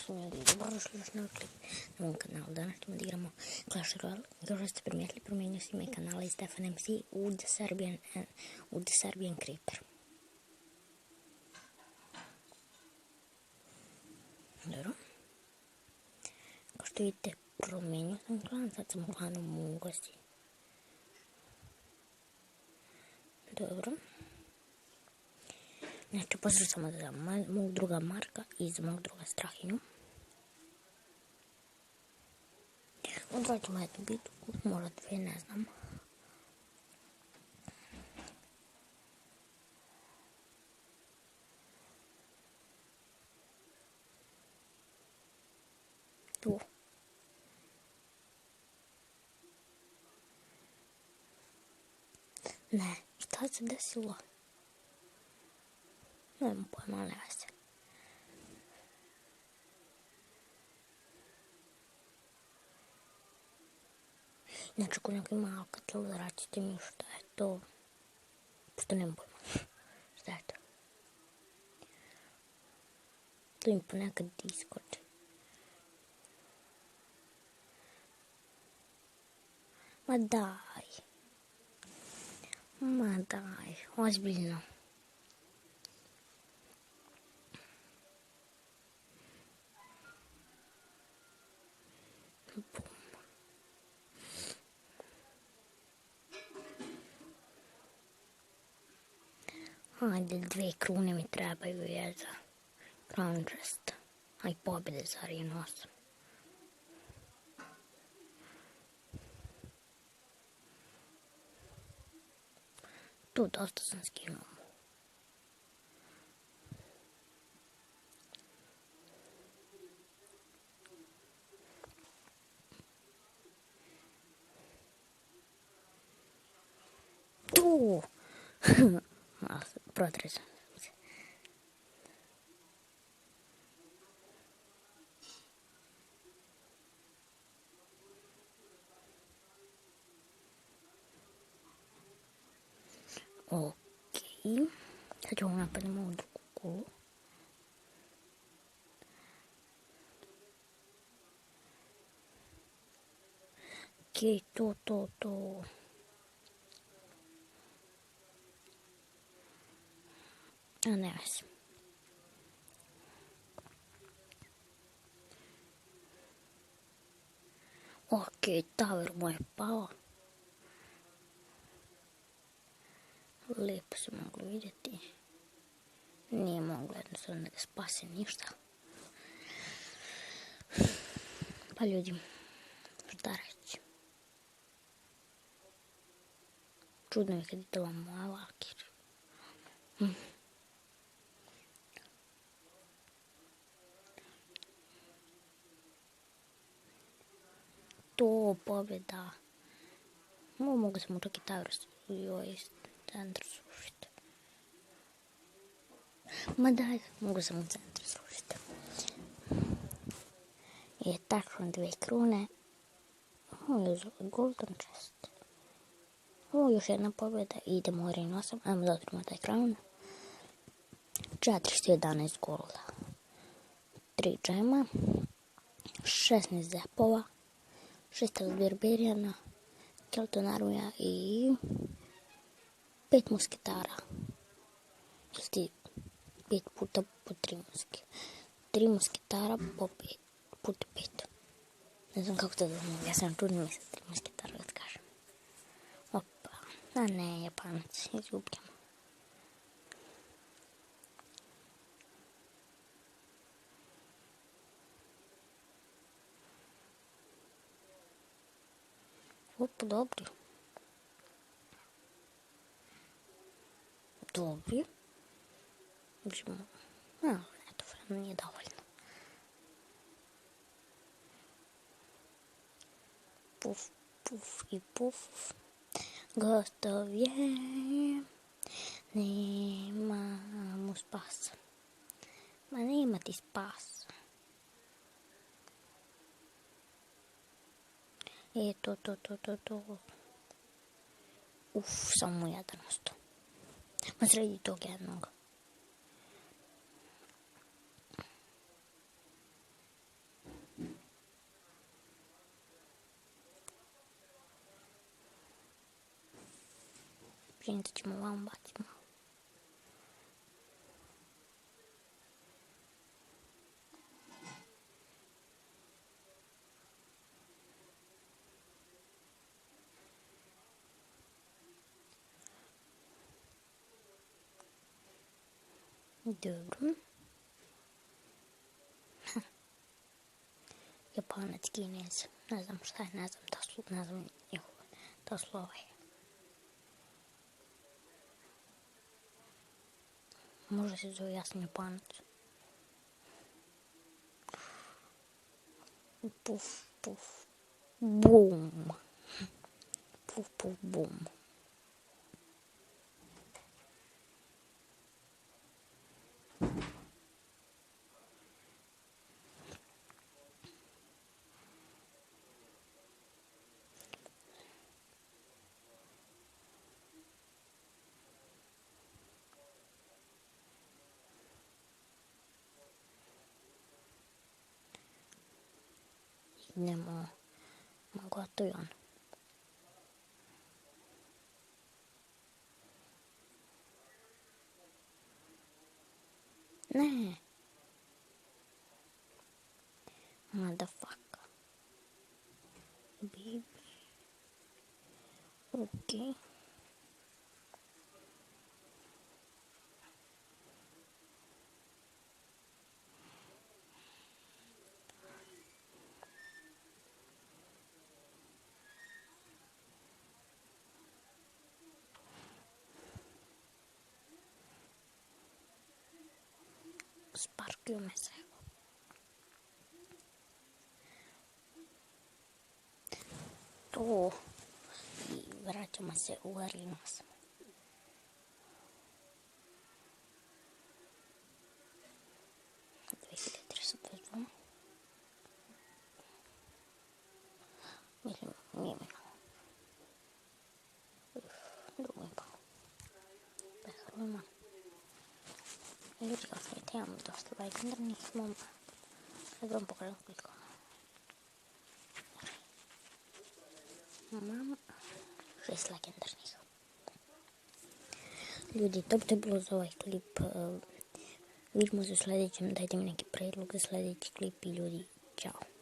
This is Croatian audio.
Dobrodošli još na ovom kanalu. Danas ćemo da igramo Clash Royale. Kao što ste primijetili, promijenio se ime kanala iz Stefan MC u The Serbian Creeper. Dobro. Kao što vidite, promijenio sam klan, sad sam u klanu Mugosi. Dobro. Znači, pozdrav samo za mog druga Marka i za mog druga Strahinju. Odradit ćemo jednu bitku, možda dve, ne znam. Tu. Ne, šta se desilo? Nemam pojma, ali nema se. Inače, ako neko ima Alcatel, recite mi šta je to. Pošto nemam pojma. Šta je to? To im ponekad Discord. Ma daj, ozbiljno. Ajde, 2 krune mi trebaju je za Crown Chest. Aj pobjede za Arenu 8. Tu dosta sam skinuo. Tu! Protresam se. Okej. Sad ćemo napadnemo ovu drugu kulu. Okej, to. A ne vezi. Okej, tower mu je pao. Lijepo se moglo vidjeti. Nije moglo jednostavno da ga spase ništa. Pa ljudi, šta reći? Čudno je kad je to moja Valkyrie. To pobjeda. Mogu sam čak i tower iz centra srušiti. Ma daj, mogu sam u centru srušiti. I tačno 2 krune. Ovo je uzela golden chest. Ovo je još jedna pobjeda i idemo u Arenu 8. Ajmo da otvorimo taj crown. 411 golda. 3 džema. 16 zepova. 6 berberijana. Skeleton armija i 5 musketara. Ili 5 puta po 3 muske. 3 musketara po 5 puta 5. Ne znam kako to znam, ja sam čudno misle 3 musketara kad kažem. Opa, a ne, Japanac, izgubljamo. Opa, dobri. Možemo, eto, vremena nije dovoljno. Puf. Gotov je. Nema mu spasa. Ma nema ti spasa. To. Samo jedan ostao. Ma sredi tog jednog. Pšenicu ćemo vam baciti. Dobro. Japanac, Kinez, ne znam šta je, ne znam njihove, to slovo je. Možda se zove Jasni Japanac. Puf, puf, bum. Puf, puf, bum. Idemo na Gotojon. Ne. Motherfucker. Baby. Okay. Sparkujeme se. To. I vraćamo se u Arinos. Mislim, nije mi malo. Drugo je pao. Behrujemo. Ljudi, kao što vidite, imamo dosta legendarnih momka. Sad vam pokažem koliko. Imamo 6 legendarnih. Ljudi, to bi to bilo za ovaj klip. Vidimo se u sljedećem, dajte mi neki predlog za sljedeći klip i ljudi, čao.